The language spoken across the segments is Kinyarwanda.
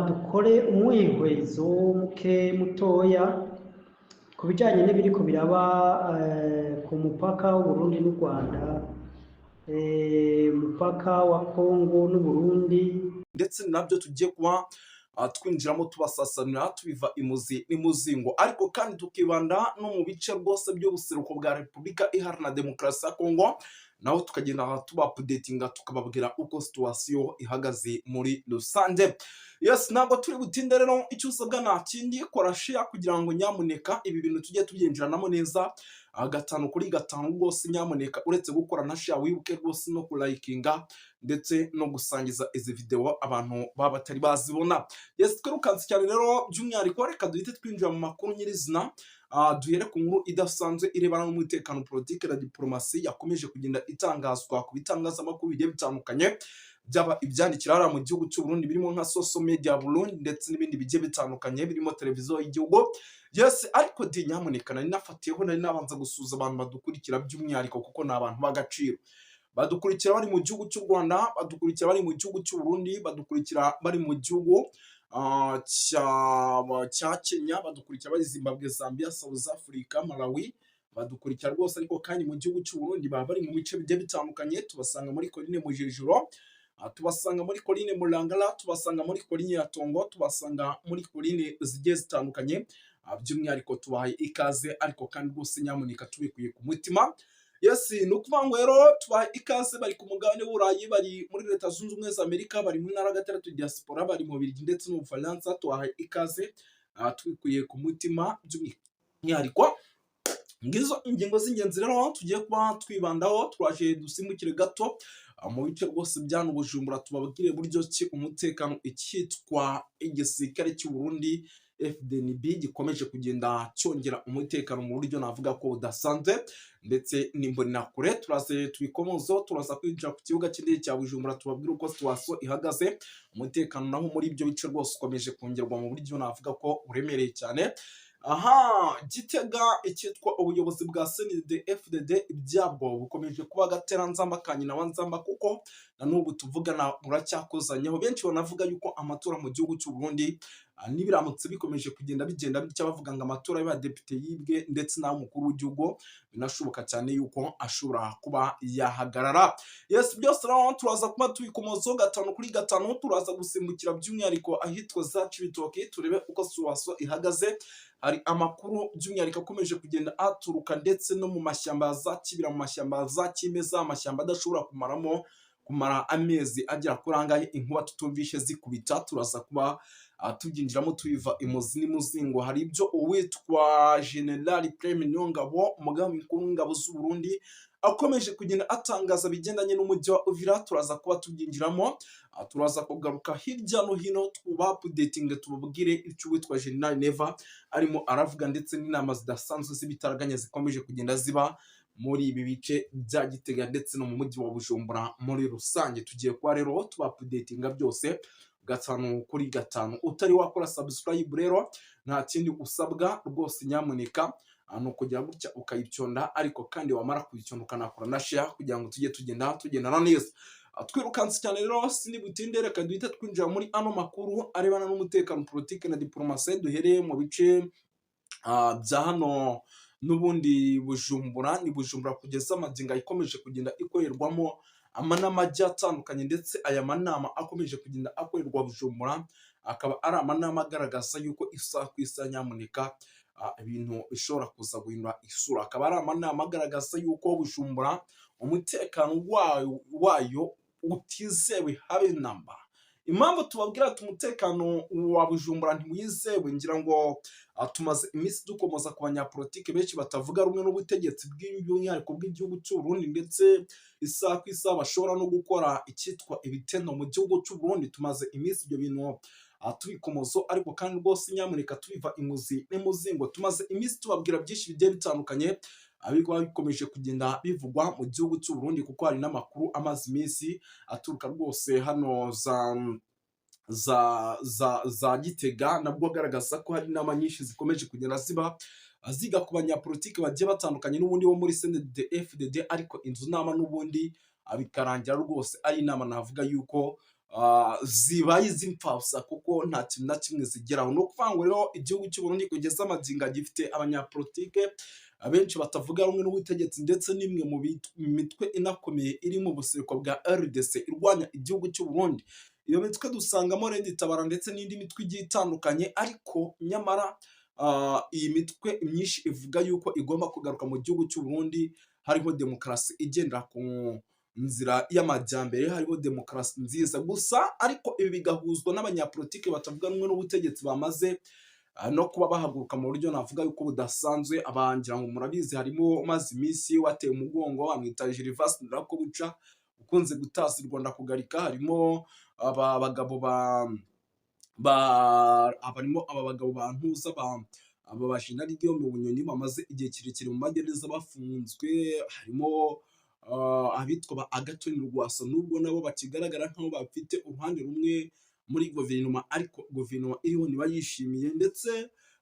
dukore umwihwezo mutoya ku bijyanye n'ibiriko biraba ku mupaka w'Uburundi n'u Rwanda, umupaka wa Kongo n'Uburundi, ndetse nabyo tugiye kuba twinjiramo tubasasanira tubiva imuzi n'imuzingo, ariko kandi tukibanda no mu bice rwose by'ubuseruko bwa Repubulika Iharanira Demokarasi ya Kongo, naho tukagenda tubapudetinga tukababwira uko situation ihagaze muri rusange. Yes, ntabwo turi butinde rero, icyo usabwa nta kindi, kora share kugira ngo nyamuneka ibi bintu tujye tubyinjiranamo neza, 5 kuri 5 rwose. Nyamuneka uretse gukora na share wibuke rwose no kulikinga ndetse no gusangiza izi video abantu baba batari bazibona. Yes, twirukanse cyane rero, by'umwihariko reka duhite twinjira mu makuru nyirizina. Duhere ku nkuru idasanzwe irebana n'umutekano, politike na diplomasi yakomeje kugenda itangazwa ku bitangazamakuru bigiye bitandukanye, byaba ibyandikira hariya mu gihugu cy'u Burundi birimo nka social media Burundi, ndetse n'ibindi bigiye bitandukanye birimo televiziyo y'igihugu. Yes, ariko nyamuneka nari nafatiyeho, nari nabanza gusuza abantu badukurikira by'umwihariko kuko ni abantu b'agaciro. Badukurikira bari mu gihugu cy'u Rwanda, badukurikira bari mu gihugu cy'u Burundi, badukurikira bari mu gihugu cya Kenya, badukurikira bari Zimbabwe, Zambia, South Africa, Malawi, badukurikira rwose. Ariko kandi mu gihugu cy'u Burundi baba bari mu bice bigiye bitandukanye, tubasanga muri Coline Mujejuro, tubasanga muri Coline Murangara, tubasanga muri Coline ya Tongo, tubasanga muri Coline zigiye zitandukanye. By'umwihariko tubahaye ikaze, ariko kandi rwose nyamuneka tubikuye ku mutima. Yes, ni ukuvuga ngo rero tubahaye ikaze, bari ku mugabane w'Uburayi, bari muri Leta Zunze Ubumwe za Amerika, bari mu ntara gatandatu diaspora, bari mu Bubiligi ndetse no mu Bufaransa. Tubahaye ikaze tubikuye ku mutima. By'umwihariko ngizo ingingo z'ingenzi rero tugiye kuba twibandaho. Twaje dusimbukire gato mu bice rwose bya Bujumbura, tubabwire buryo ki umutekano icyitwa igisirikare cy'u Burundi FDNB gikomeje kugenda cyongera umutekano mu buryo navuga ko udasanzwe, ndetse n'imbonakure. Turaze tubikomozo, turaza kwinjira ku kibuga cy'indege cya Bujumbura, tubabwire uko situation ihagaze. Umutekano naho muri ibyo bice rwose ukomeje kongerwa mu buryo navuga ko uremereye cyane. Gitega icyitwa ubuyobozi bwa CNDD FDD ibyabwo bukomeje kuba gateranzamba kanyina wanzamba, kuko na n'ubu tuvugana buracyakozanyeho. Benshi banavuga yuko amatora mu gihugu cy'u Burundi nibiramutse bikomeje kugenda bigenda bitya, bavuga ngo amatora y'abadepite yibwe, ndetse n'umukuru w'igihugu binashoboka cyane yuko ashobora kuba yahagarara. Yes, byose rero turaza kuba tubikomozo 5 kuri 5. Turaza gusimbukira by'umwihariko ahitwa za Cibitoke, turebe uko situation ihagaze. Hari amakuru by'umwihariko akomeje kugenda aturuka ndetse no mu mashyamba za Kibira, mu mashyamba za Kimeza, amashyamba adashobora kumara amezi agera kuri angahe inkuba tutumvishe zikubita. Turaza kuba tubyinjiramo tubiva imuzi n'imuzingo. Hari ibyo uwitwa General Prime Nyongabo, umugaba mukuru w'ingabo z'u Burundi, akomeje kugenda atangaza bigendanye n'umujyi wa Uvira. Turaza kuba tubyinjiramo, turaza kugaruka hirya no hino tubapudetinga, tubabwire icyo uwitwa General Neva arimo aravuga, ndetse n'inama zidasanzwe z'ibitaraganya zikomeje kugenda ziba muri ibi bice bya Gitega ndetse no mu mujyi wa Bujumbura muri rusange. Tugiye kuba rero tubapudetinga byose 5 kuri 5. Utari wakora subscribe rero nta kindi usabwa rwose, nyamuneka no kugira gutya ukayicyonda, ariko kandi wamara kuyicyonda ukanakora na share kugira ngo tujye tugendana neza. Twirukanse cyane rero, sindi butinde, reka duhita twinjira muri ano makuru arebana n'umutekano, politike na diplomasi. Duhereye mu bice bya hano n'ubundi Bujumbura. Ni Bujumbura kugeza amagingo ikomeje kugenda ikorerwamo amanama agiye atandukanye, ndetse aya manama akomeje kugenda akorerwa Bujumbura akaba ari amanama agaragaza yuko isaha ku isaha nyamuneka ibintu bishobora kuza guhindura isura. Akaba ari amanama agaragaza yuko Bujumbura umutekano wayo utizewe habe namba. Impamvu tubabwira ati umutekano wa Bujumbura ntiwizewe, ngira ngo tumaze iminsi dukomoza ku banyapolitike benshi batavuga rumwe n'ubutegetsi bw'umwihariko bw'igihugu cy'u Burundi, ndetse isaha ku isaha bashobora no gukora icyitwa ibitendo mu gihugu cy'u Burundi. Tumaze iminsi ibyo bintu tubikomozo, ariko kandi rwose nyamuneka tubiva imuzi n'imuzingo. Tumaze iminsi tubabwira byinshi bigiye bitandukanye ariko bikomeje kugenda bivugwa mu gihugu cy'u Burundi, kuko hari n'amakuru amaze iminsi aturuka rwose hano za Gitega, nabwo agaragaza ko hari inama nyinshi zikomeje kugenda ziga ku banyapolitike bagiye batandukanye n'ubundi bo muri CNDD FDD, ariko inzu nama n'ubundi bikarangira rwose ari inama navuga yuko zibaye iz'impfabusa kuko nta kintu na kimwe zigeraho. Ni ukuvuga ngo rero igihugu cy'u Burundi kugeza amagingo gifite abanyapolitike abenshi batavuga rumwe n'ubutegetsi ndetse n'imwe mu mitwe inakomeye iri mu buseruko bwa RDC irwanya igihugu cy'u Burundi. Iyo mitwe dusangamo Red Tabara ndetse n'indi mitwe igiye itandukanye, ariko nyamara iyi mitwe myinshi ivuga yuko igomba kugaruka mu gihugu cy'u Burundi hariho demokarasi igendera ku nzira y'amajyambere, hariho demokarasi nziza gusa, ariko ibi bigahuzwa n'abanyapolitike batavuga rumwe n'ubutegetsi bamaze no kuba bahaguruka mu buryo navuga yuko budasanzwe. Abangira ngo murabizi, harimo umaze iminsi wateye umugongo bamwita Gervais Ndirakobuca ukunze gutasa u Rwanda kugarika, harimo aba bagabo barimo aba bagabo bantuza aba bashinari byo mu Bunyoni bamaze igihe kirekire mu magereza bafunzwe, harimo abitwa ba Agathon Rwasa nubwo nabo bakigaragara nk'aho bafite uruhande rumwe muri guverinoma, ariko guverinoma iriho ntibayishimiye, ndetse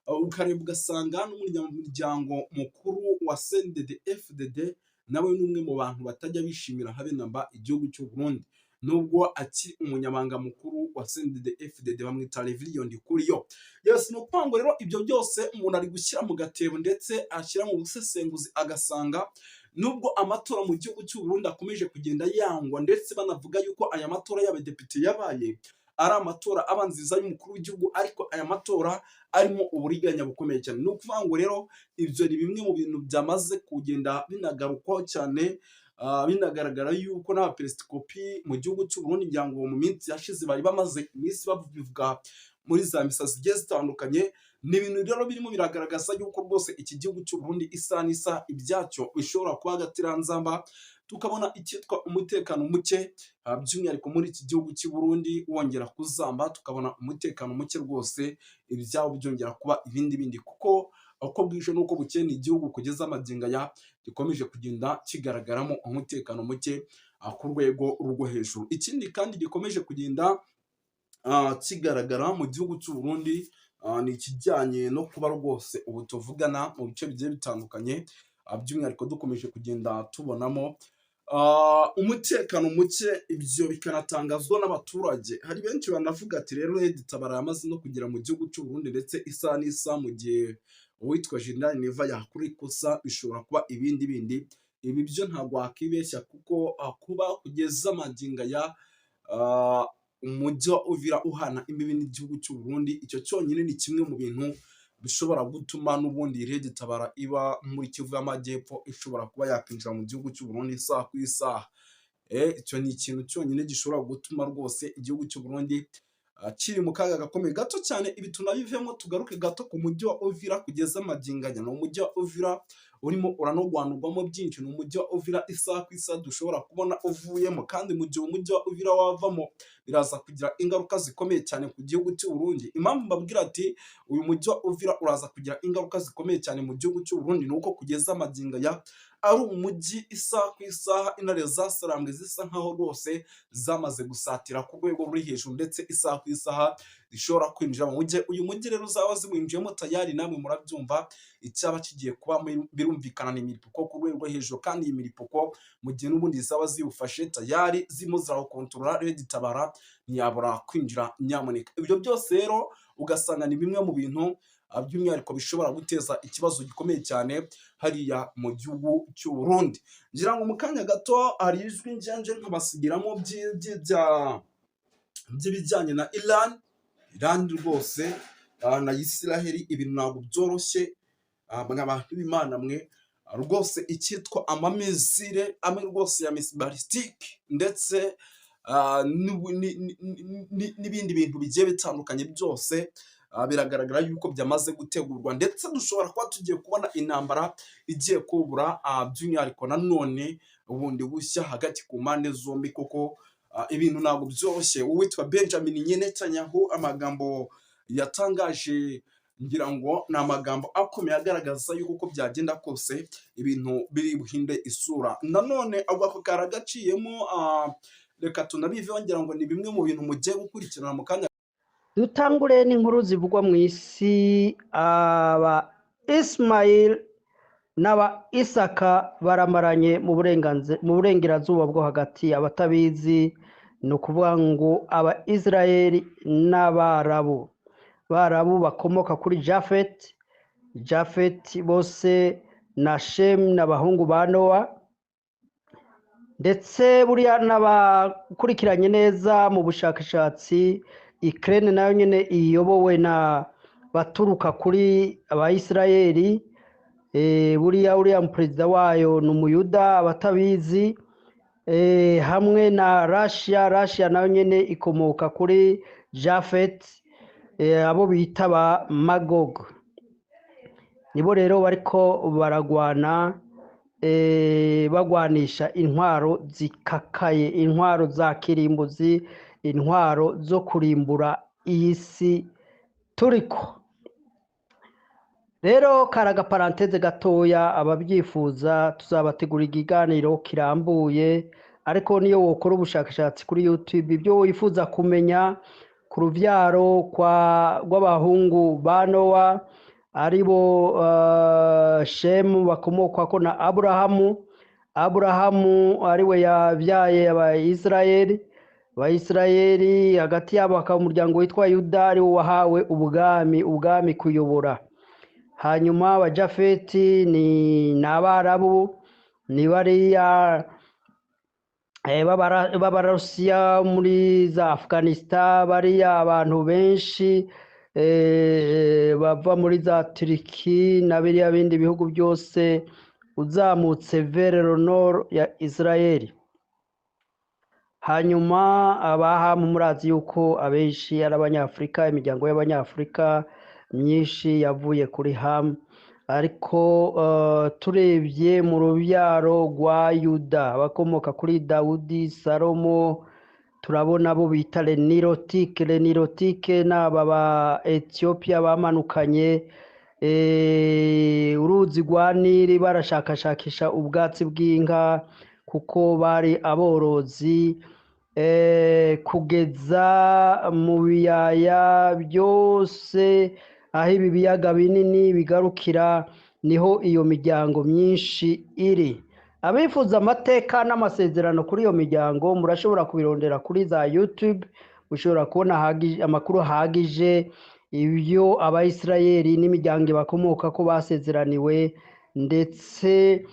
ukareba ugasanga n'umuryango mukuru wa CNDD-FDD nawe ni umwe mu bantu batajya bishimira habe namba igihugu cy'u Burundi, nubwo akiri umunyamabanga mukuru wa CNDD-FDD bamwita Reverien Ndikuriyo. Yes, ni ukuvuga ngo rero ibyo byose umuntu ari gushyira mu gatebo ndetse ashyira mu busesenguzi agasanga nubwo amatora mu gihugu cy'u Burundi akomeje kugenda yangwa, ndetse banavuga yuko aya matora y'abadepite yabaye ari amatora abanziza y'umukuru w'igihugu, ariko aya matora arimo uburiganya bukomeye cyane. Ni ukuvuga ngo rero ibyo ni bimwe mu bintu byamaze kugenda binagarukwaho cyane, binagaragara yuko n'abaperesikopi mu gihugu cy'u Burundi ngira ngo mu minsi yashize bari bamaze iminsi babivuga muri za misa zigiye zitandukanye. Ni ibintu rero birimo biragaragaza yuko rwose iki gihugu cy'u Burundi isa n'isa ibyacyo bishobora kuba agatiranzamba, tukabona icyitwa umutekano muke by'umwihariko muri iki gihugu cy'u Burundi wongera kuzamba, tukabona umutekano muke rwose ibyabo byongera kuba ibindi, kuko uko bwije n'uko bukeye ni igihugu kugeza amagingo aya gikomeje kugenda kigaragaramo umutekano muke ku rwego rwo hejuru. Ikindi kandi gikomeje kugenda kigaragara mu gihugu cy'u Burundi ni ikijyanye no kuba rwose ubu tuvugana mu bice bigiye bitandukanye, by'umwihariko dukomeje kugenda tubonamo umutekano muke, ibyo bikanatangazwa n'abaturage. Hari benshi banavuga ati rero Red Tabara yamaze no kugera mu gihugu cy'u Burundi ndetse isa n'isa mu gihe uwitwa General Neva yakora ikosa bishobora kuba ibindi. Ibi byo ntabwo wakibeshya kuko kuba kugeza amagingo ya umujyi wa Uvira uhana imbibi n'igihugu cy'u Burundi, icyo cyonyine ni kimwe mu bintu bishobora gutuma n'ubundi Red Tabara iba muri Kivu y'Amajyepfo ishobora kuba yakwinjira mu gihugu cy'u Burundi isaha ku isaha. Icyo ni ikintu cyonyine gishobora gutuma rwose igihugu cy'u Burundi kiri mu kaga gakomeye gato cyane. Ibi tunabivemo tugaruke gato ku mujyi wa Uvira kugeza amagingo aya. Ni umujyi wa Uvira urimo uranogwanurwamo byinshi, ni umujyi wa Uvira isaha ku isaha dushobora kubona uvuyemo, kandi mu gihe umujyi wa Uvira wavamo biraza kugira ingaruka zikomeye cyane ku gihugu cy'u Burundi. Impamvu mbabwira ati uyu mujyi wa Uvira uraza kugira ingaruka zikomeye cyane mu gihugu cy'u Burundi ni uko kugeza amagingo aya ari umujyi isaha ku isaha intare zasarambwe zisa nkaho rwose zamaze gusatira ku rwego ruri hejuru, ndetse isaha ku isaha zishobora kwinjira mu mujyi. Uyu mujyi rero uzaba ziwinjiyemo tayari namwe murabyumva icyaba kigiye kuba birumvikana n'imiripuko ku rwego rwo hejuru, kandi iyi miripuko mu gihe n'ubundi zaba ziwufashe tayari zirimo zirawukontorora, Red Tabara ntiyabura kwinjira nyamuneka. Ibyo byose rero ugasanga ni bimwe mu bintu by'umwihariko bishobora guteza ikibazo gikomeye cyane hariya mu gihugu cy'u Burundi. Ngira ngo mu kanya gato hari ijwi njyanje nkabasigiramo by'ibijyanye na Iran rwose na Israel. Ibintu ntabwo byoroshye abantu b'Imana mwe rwose, icyitwa amamizire amwe rwose ya missile ballistique ndetse n'ibindi bintu bigiye bitandukanye byose biragaragara yuko byamaze gutegurwa, ndetse dushobora kuba tugiye kubona intambara igiye kubura by'umwihariko nanone ubundi bushya hagati ku mpande zombi, kuko ibintu ntabwo byoroshye. Uwitwa Benjamin Netanyahu amagambo yatangaje ngira ngo ni amagambo akomeye agaragaza yuko uko byagenda kose ibintu biri buhinde isura. Nanone ako karagaciyemo reka tunabiveho, ngira ngo ni bimwe mu bintu mugiye gukurikirana mu kanya. Dutangure n'inkuru zivugwa mu isi. Aba Ismail n'aba Isaka baramaranye mu burengerazuba bwo hagati. Abatabizi ni ukuvuga ngo Abaisirayeli n'Abarabu. Barabu bakomoka kuri Jafeti bose na Shemu n'abahungu ba Nowa, ndetse buriya n'abakurikiranye neza mu bushakashatsi, Ukraine nayo nyine iyobowe na baturuka kuri Abayisirayeli. Uriya perezida wayo ni Umuyuda abatabizi, hamwe na Russia nayo nyine ikomoka kuri Jafeti, abo bita ba Magog. Nibo rero bariko baragwana, bagwanisha intwaro zikakaye, intwaro za kirimbuzi, intwaro zo kurimbura iyi si turiko. Rero karaga paranteze gatoya, ababyifuza tuzabategura ikiganiro kirambuye, ariko niyo wokora ubushakashatsi kuri YouTube ibyo wifuza kumenya ku ruvyaro rw'abahungu ba Nowa, aribo Shemu bakomokako na Aburahamu ariwe yabyaye Abayisirayeli, hagati yabo hakaba umuryango witwa Yuda ariwo wahawe ubwami kuyobora. Hanyuma Abajafeti ni n'Abarabu, ni bariya b'Abarusiya muri za Afghanistan, bariya abantu benshi bava muri za Turiki na biriya bindi bihugu byose uzamutse vers le nord ya Israeli. Hanyuma Abahamu murazi yuko abenshi ari Abanyafurika, imiryango y'Abanyafurika myinshi yavuye kuri Hamu, ariko turebye mu rubyaro rwa Yuda bakomoka kuri Dawudi, Salomo, turabona abo bita Lenirotike n'aba ba Ethiopia bamanukanye uruzi rwa Nili barashakashakisha ubwatsi bw'inka kuko bari aborozi, kugeza mu biyaya byose aho ibi biyaga binini bigarukira niho iyo miryango myinshi iri. Abifuza amateka n'amasezerano kuri iyo miryango murashobora kubirondera kuri za YouTube, mushobora kubona amakuru ahagije ibyo Abayisirayeli n'imiryango bakomoka ko basezeraniwe, ndetse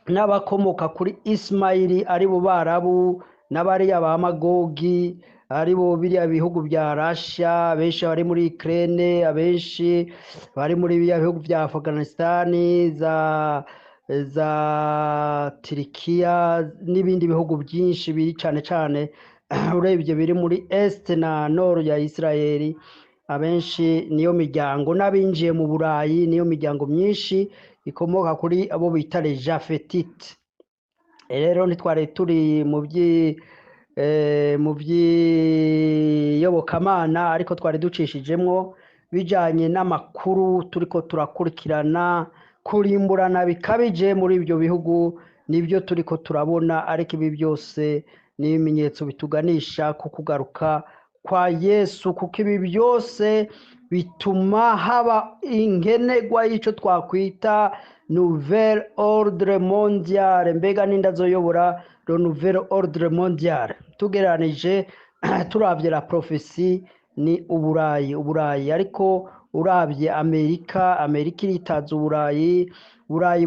n'abakomoka kuri Ismaili aribo Barabu, n'abariya ba Magogi aribo biriya bihugu bya Russia, abenshi bari muri Ukraine, abenshi bari muri biriya bihugu bya Afghanistan, za Turikiya n'ibindi bihugu byinshi biri cyane cyane urebye biri muri Est na Nord ya Israeli. Abenshi niyo miryango, n'abinjiye mu Burayi niyo miryango myinshi ikomoka kuri abo bita les Jafetite. Rero ntitware turi mu by'iyobokamana, ariko twari ducishijemwo bijanye n'amakuru turiko turakurikirana, kurimburana bikabije muri ibyo bihugu nibyo turiko turabona, ariko ibi byose ni ibimenyetso bituganisha ku kugaruka kwa Yesu, kuko ibi byose bituma haba inkenegwa y'icyo twakwita Nouvel Ordre Mondial. Mbega ninda zoyobora le Nouvel Ordre Mondial? Tugeranije turavye la prophecy ni Uburayi, ariko uravye Amerika iritaza Uburayi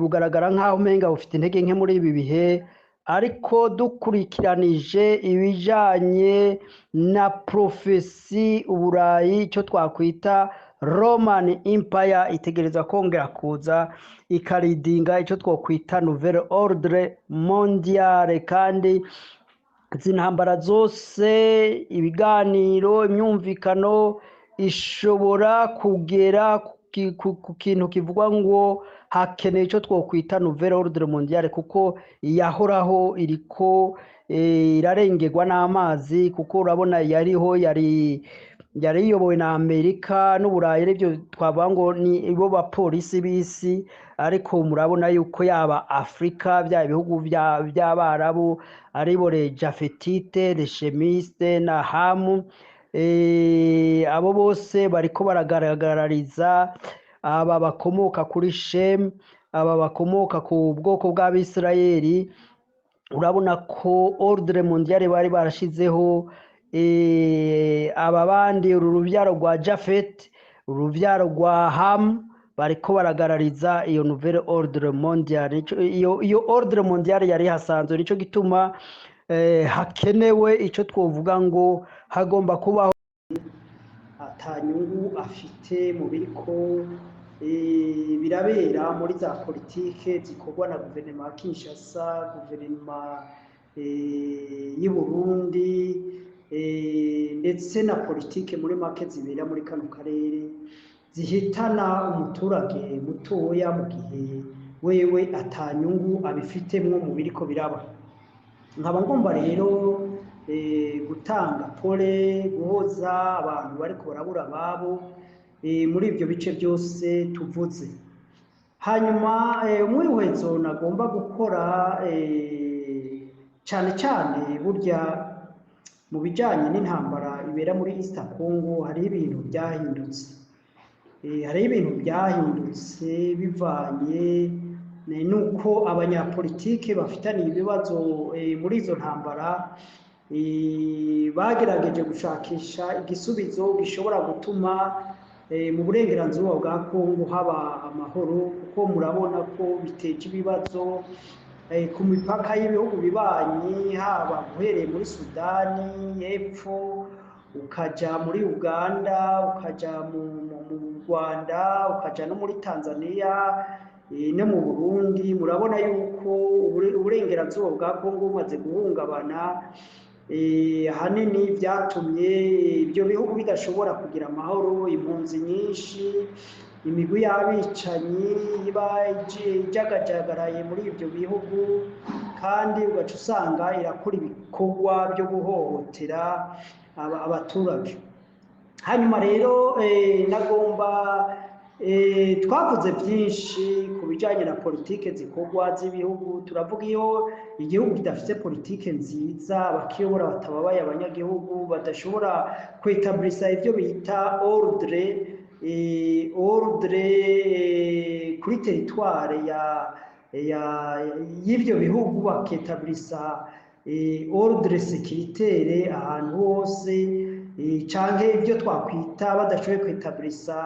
bugaragara nk'aho umenga bufite intege nke muri ibi bihe, ariko dukurikiranije ibijanye na prophecy Uburayi, icyo twakwita Roman Empire itegereza kongera kuza ikaridinga icyo twakwita Nouvel Ordre Mondial. Kandi zintambara zose, ibiganiro, imyumvikano ishobora kugera ku kintu kivugwa ngo hakeneye icyo twakwita Nouvel Ordre Mondial, kuko yahoraho iriko irarengerwa n'amazi, kuko urabona yari iyobowe na Amerika n'Uburayi, aribyo twavuga ngo ni ibo bapolisi b'isi, ariko murabona yuko yaba Afrika bya bihugu by'Abarabu aribo les Jafetite, les Shemiste na Hamu, abo bose bariko baragaragariza aba bakomoka kuri Shemu, aba bakomoka ku bwoko bw'Abisirayeli, urabona ko ordre mondiale bari barashizeho aba bandi uru rubyaro rwa Jafet, urubyaro rwa Ham bariko baragarariza iyo nouvelle ordre mondiale. Iyo ordre mondiale yari hasanzwe, nico gituma hakenewe ico twovuga ngo hagomba kubaho atanyungu afite mu biriko birabera muri za politike zikorwa na guverinoma ya Kinshasa, guverinoma y'u Burundi ndetse na politike muri make zibera muri kano karere zihitana umuturage mutoya mu gihe wewe atanyungu abifitemwo mu biriko biraba. Nkaba ngomba rero gutanga pole, guhoza abantu bariko barabura ababo muri ibyo bice byose tuvuze. Hanyuma umwihwezo nagomba gukora cyane cyane burya mu bijyanye n'intambara ibera muri East Congo hari ibintu byahindutse, bivanye nuko abanyapolitike bafitaniye ibibazo muri izo ntambara bagerageje gushakisha igisubizo gishobora gutuma mu burengerazuba bwa Kongo haba amahoro, kuko murabona ko biteje ibibazo ku mipaka y'ibihugu bibanyi, haba guhereye muri Sudani y'Epfo ukaja muri Uganda, ukaja mu Rwanda, ukaja no muri Tanzania no mu Burundi. Murabona yuko uburengerazuba bwa Kongo bumaze guhungabana, ahanini byatumye ibyo bihugu bidashobora kugira amahoro, impunzi nyinshi, imigwi y'abicanyi iba ijagajagaraye muri ibyo bihugu, kandi ugaca usanga irakora ibikorwa byo guhohotera abaturage. Hanyuma rero nagomba twavuze byinshi ku bijyanye na politike zikorwa z'ibihugu. Turavuga iyo igihugu kidafite politike nziza, abakiyobora batababaye abanyagihugu, badashobora kwetablisa ibyo bita ordre kuri teritware y'ibyo bihugu, baketablisa ordre sécuritaire ahantu hose, canke ibyo twakwita badashoboye kwetablisa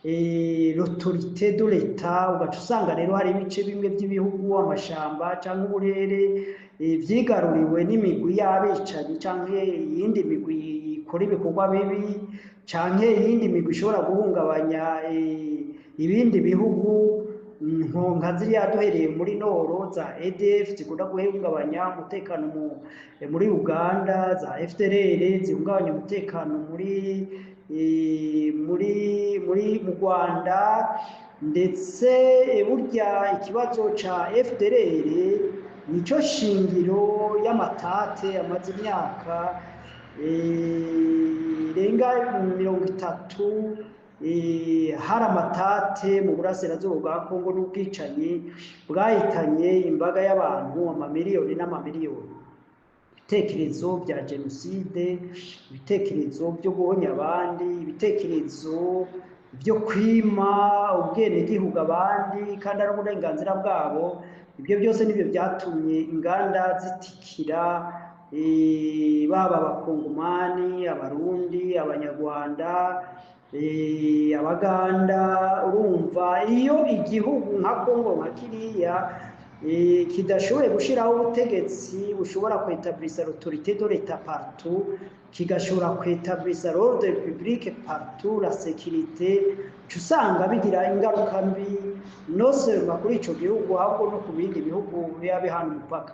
l'autorité de l'État. Ugaca usanga rero hari ibice bimwe by'ibihugu, amashamba cyangwa uburere vyigaruriwe n'imigwi y'abicanyi canke iyindi migwi ikora ibikorwa bibi, canke iyindi migwi ishobora guhungabanya ibindi bihugu, nka ziriya duhereye muri Noro za EDF zikunda guhungabanya umutekano muri Uganda, za FDLR zihungabanya umutekano mu Rwanda, ndetse burya ikibazo ca FDLR nico shingiro y'amatate amaze imyaka irenga 30 hari amatate mu burasirazuba bwa Kongo n'ubwicanyi bwahitanye imbaga y'abantu amamiliyoni n'amamiliyoni. Ibitekerezo bya jenoside, ibitekerezo byo guhonya abandi, ibitekerezo byo kwima ubwenegihugu abandi kandi ari uburenganzira bwabo, ibyo byose nibyo byatumye inganda zitikira baba abakongomani, abarundi, abanyarwanda, abaganda. Urumva iyo igihugu nka Kongo nka kiriya kidashoboye gushiraho ubutegetsi bushobora kwetablisa l'autorité de l'État partout, kigashobora kwetablisa l'ordre public partout, la sécurité, usanga bigira ingaruka mbi no seulement kuri ico gihugu ahubwo no ku bindi bihugu biba bihana umupaka.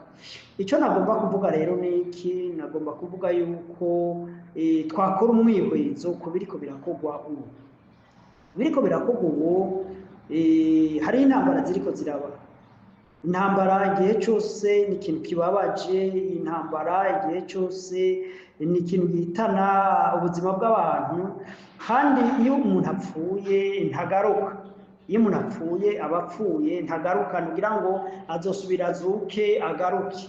Ico nagomba kuvuga rero niki, nagomba kuvuga yuko twakora umwihwezo ku biriko birakorwa ubu. Biriko birakorwa ubu, hari intambara ziriko ziraba. Intambara igihe cyose ni ikintu kibabaje, intambara igihe cyose ni ikintu gihitana ubuzima bw'abantu, kandi iyo umuntu apfuye ntagaruka. Iyo umuntu apfuye aba apfuye, ntagaruka, kugira ngo azosubira azuke agaruke.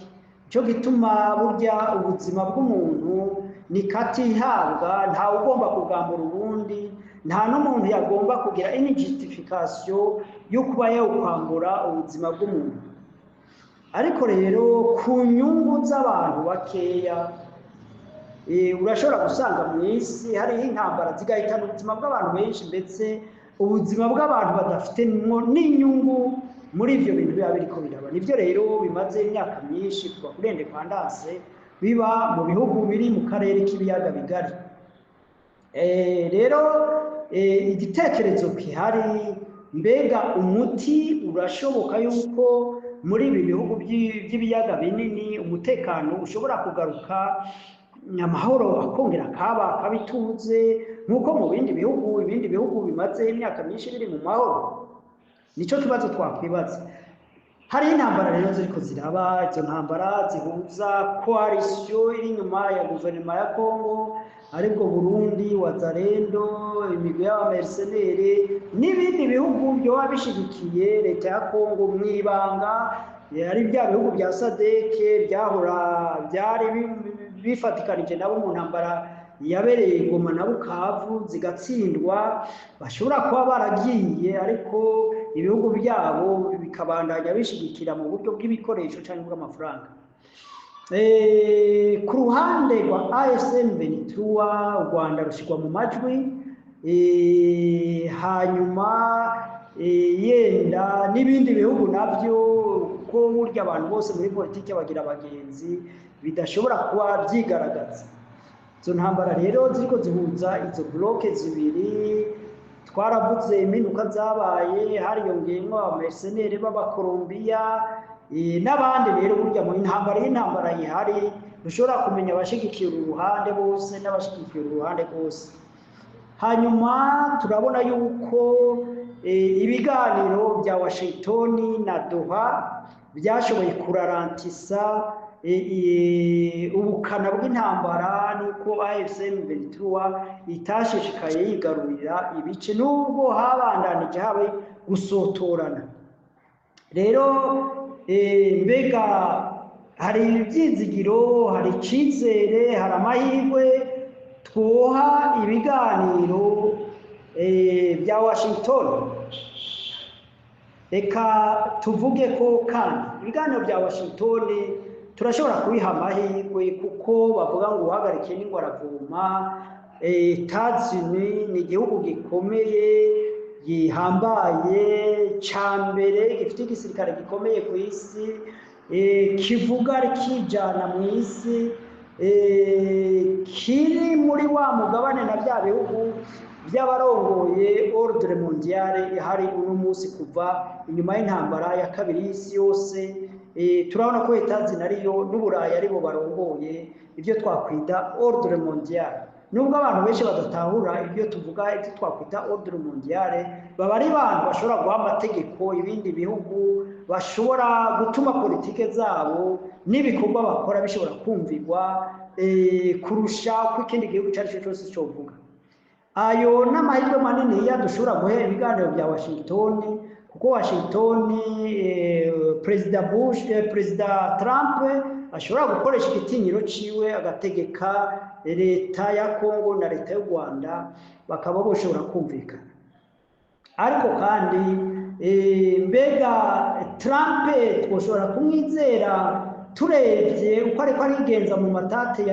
Cyo gituma burya ubuzima bw'umuntu ni katihabwa, ntawe ugomba kugambura ubundi, nta n'umuntu yagomba kugira any justification yo kuba yawukwambura ubuzima bw'umuntu. ariko rero ku nyungu z'abantu bakeya urashobora gusanga mu isi hariho intambara zigahitana ubuzima bw'abantu benshi ndetse ubuzima bw'abantu badafite n'inyungu muri ibyo bintu biba biriko biraba. Nivyo rero bimaze imyaka myinshi kuva kuri independance biba mu bihugu biri mu karere k'ibiyaga bigari. Rero igitekerezo gihari, mbega umuti urashoboka yuko muri ibi bihugu by'ibiyaga binini umutekano ushobora kugaruka, amahoro akongera kabituze nk'uko mu bindi bihugu bimaze imyaka myinshi biri mu mahoro? Nico kibazo twakwibaza. Hari intambara rero ziriko ziraba, izo ntambara zihuza coalition iri inyuma ya guverinoma ya Kongo, aribwo Burundi, Wazalendo, imigwi y'abamercenaires n'ibindi bihugu byoba bishigikiye leta ya Kongo mwibanga, ari bya bihugu bya SADC byari bifatikanije nabo mu ntambara yabereye Goma na Bukavu zigatsindwa, bashobora kuba baragiye ariko ibihugu byabo bikabandanya bishigikira mu buryo bw'ibikoresho cyangwa bw'amafaranga. Ku ruhande rwa AFC/M23 u Rwanda rushigwa mu majwi, hanyuma yenda n'ibindi bihugu nabyo, ko burya abantu bose muri politike bagira abagenzi, bidashobora kuba byigaragaza. Izo ntambara rero ziriko zihuza izo bloke zibiri, twaravuze impinduka zabaye, hariyongeyemo abamercenaires b'Abakolombiya n'abandi. Rero burya mu intambara ihari dushobora kumenya abashigikiye uruhande bose n'abashigikiye uruhande bose. Hanyuma turabona yuko ibiganiro bya Washington na Doha byashoboye kurarantisa ubukana bw'intambara, nuko AFC/M23 itashishikaye yigarurira ibice nubwo habandanije habe gusotorana. Rero mbega hari ibyizigiro, hari icizere, hari amahirwe twoha ibiganiro bya Washington? Reka tuvuge ko kandi ibiganiro bya Washington turashobora kubiha amahirwe, kuko bavuga ngo uhagarike n'ingwara vuma. Etats-Unis ni igihugu gikomeye gihambaye ca mbere, gifite igisirikare gikomeye ku isi, kivuga rikijana mu isi, kiri muri wa mugabane na bya bihugu by'abarongoye ordre mondiale ihari uno munsi kuva inyuma y'intambara ya kabiri y'isi yose. Turabona ko Etats-Unis ariyo n'Uburayi aribo barongoye ibyo twakwita ordre mondiale. Nubwo abantu benshi badatahura ibyo tuvuga, ibyo twakwita ordre mondiale, baba ari abantu bashobora guha amategeko ibindi bihugu, bashobora gutuma politike zabo n'ibikorwa bakora bishobora kumvirwa kurusha uko ikindi gihugu icyo ari cyo cyose cyovuga. Ayo n'amahirwe manini dushobora guhera ibiganiro bya Washington, kuko Washington Perezida Trump ashobora gukoresha igitinyiro ciwe agategeka leta ya Kongo na leta y'u Rwanda bakaba boshobora kumvikana. Ariko kandi mbega Trump twoshobora kumwizera turebye uko ariko arigenza mu matate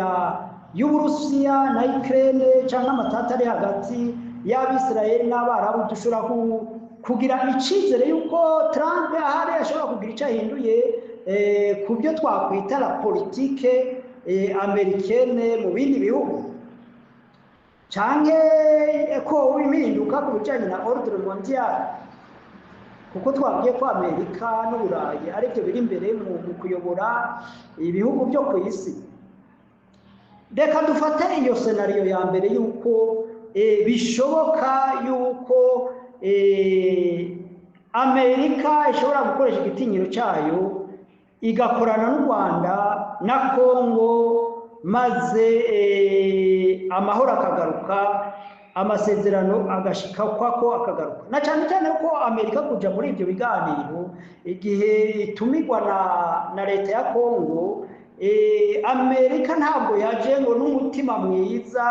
y'Uburusiya na Ukraine, cyangwa amatata ari hagati y'Abisirayeli n'Abarabu? Dushobora kugira icizere yuko Trump ahari ashobora kugira icyo ahinduye ku byo twakwita la politique americaine mu bindi bihugu, canke ko impinduka ku bijanye na ordre mondiale, kuko twabwiye ko Amerika n'Uburayi aribyo biri imbere mu kuyobora ibihugu byo ku isi. Reka dufate iyo scenario ya mbere yuko bishoboka yuko Amerika ishobora gukoresha igitinyiro cyayo igakorana n'u Rwanda na Kongo, maze amahoro akagaruka, amasezerano agashika kwako akagaruka. Na cyane cyane ko Amerika kuja muri ibyo biganiro igihe itumirwa na leta ya Kongo, Amerika ntabwo yaje ngo n'umutima mwiza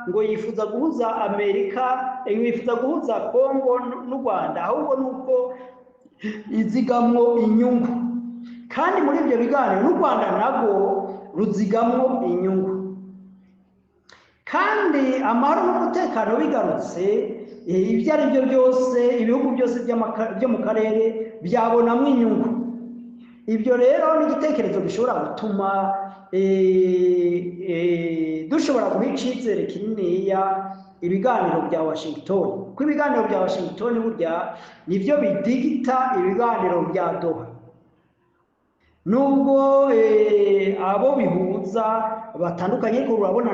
ngo yifuza guhuza Amerika, yifuza guhuza Kongo n'u Rwanda, ahubwo nuko izigamwo inyungu. kandi muri ibyo biganiro n'u Rwanda nabwo ruzigamwo inyungu, kandi amahoro n'umutekano bigarutse ibyo ari byo byose ibihugu byose byo mu karere byabonamo inyungu. Ibyo rero ni igitekerezo gishobora gutuma dushobora guha icyizere kininiya ibiganiro bya Washington, kuko ibiganiro bya Washington burya nibyo bidigita ibiganiro bya Doha, nubwo abo bihuza batandukanye, ko urabona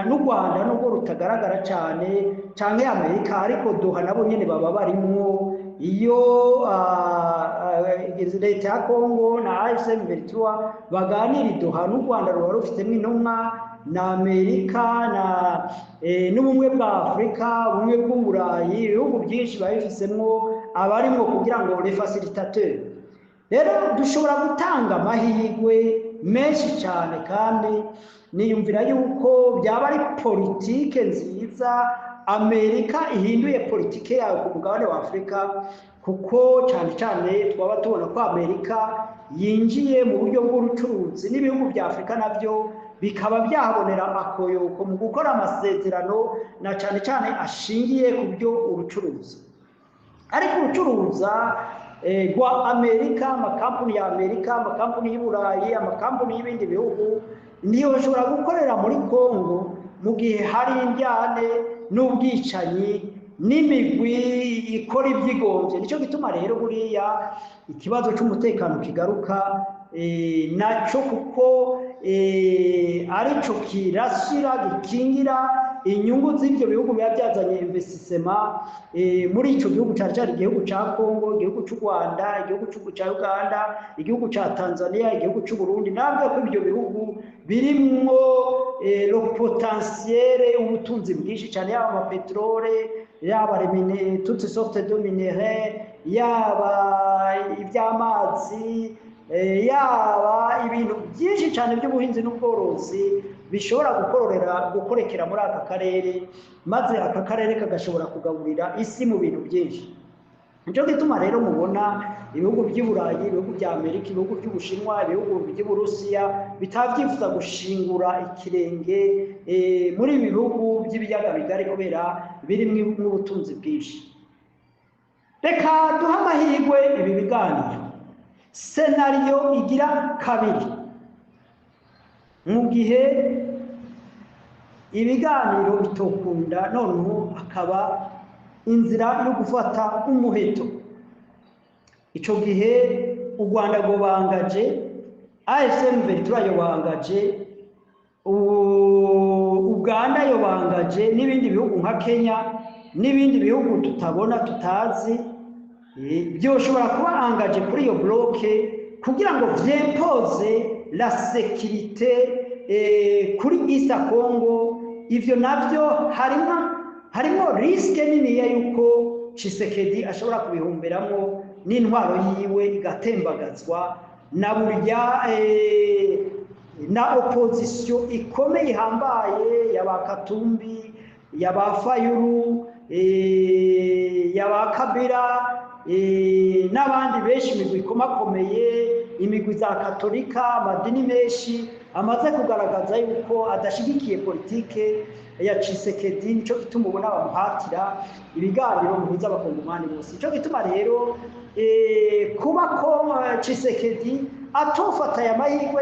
n'u Rwanda nubwo rutagaragara cyane cyangwa Amerika, ariko Doha nabo nyine baba barimwo. Iyo leta ya Congo na AFC/M23 baganira i Doha, n'u Rwanda ruba rufitemo intumwa, na Amerika n'ubumwe bwa Afurika, ubumwe bw'Uburayi, ibihugu byinshi biba bifisemo abarimwo kugira ngo les facilitateurs. Rero dushobora gutanga amahirwe menshi cyane, kandi niyumvira yuko byaba ari politike nziza Amerika ihinduye politike yayo ku mugabane wa Afurika, kuko cyane cyane twaba tubona ko Amerika yinjiye mu buryo bw'ubucuruzi n'ibihugu bya Afurika nabyo bikaba byahabonera akoyoko mu gukora amasezerano na cyane cyane ashingiye ku byo urucuruzi. Ariko urucuruza rwa Amerika, amakampuni ya Amerika, amakampuni y'Uburayi, amakampuni y'ibindi bihugu niyo bashobora gukorera muri Congo mu gihe hari indyane n'ubwicanyi n'imigwi ikora ibyigombye. Nicyo gituma rero buriya ikibazo cy'umutekano kigaruka nacyo, kuko arico kirashyira gikingira inyungu z'ibyo bihugu biba byazanye investissement muri icyo gihugu, cyane cyane igihugu cya Congo, igihugu cy'u Rwanda, igihugu cya Uganda, igihugu cya Tanzania, igihugu cy'u Burundi. Ntabwo ko ibyo bihugu birimwo le potentiel, ubutunzi bwinshi cyane, yaba amapetrole, yaba toutes sortes de minéraux, yaba iby'amazi, yaba ibintu byinshi cyane by'ubuhinzi n'ubworozi bishobora gukorekera muri aka karere, maze aka karere kagashobora kugaburira isi mu bintu byinshi. Nicyo gituma rero mubona ibihugu by'Uburayi, ibihugu bya Amerika, ibihugu by'Ubushinwa, ibihugu by'Uburusiya bitabyifuza gushingura ikirenge muri ibi bihugu by'ibiyaga bigari, kubera birimo ubutunzi bwinshi. Reka duha amahirwe ibi biganiro. Senariyo igira kabiri, mu gihe ibiganiro bitokunda noneho hakaba inzira yo gufata umuheto, icyo gihe u Rwanda gobangaje, AFC/M23 yobangaje, Uganda yobangaje, n'ibindi bihugu nka Kenya n'ibindi bihugu tutabona tutazi byoshobora kuba angaje kuri iyo bloke kugira ngo vyempoze la sécurité kuri East Congo. Ivyo navyo harimo riske nini ya yuko Tshisekedi ashobora kubihumberamo n'intwaro yiwe igatembagazwa na burya na opposition ikomeye ihambaye y'abakatumbi, y'abafayuru, y'abakabira n'abandi benshi, imigwi ikomakomeye, imigwi za Katolika, amadini menshi amaze kugaragaza yuko adashigikiye politike ya Tshisekedi. Nico gituma ubona bamuhatira ibiganiro muhuza abakongomani bose. Nico gituma rero kuba ko Tshisekedi atofata ya mahirwe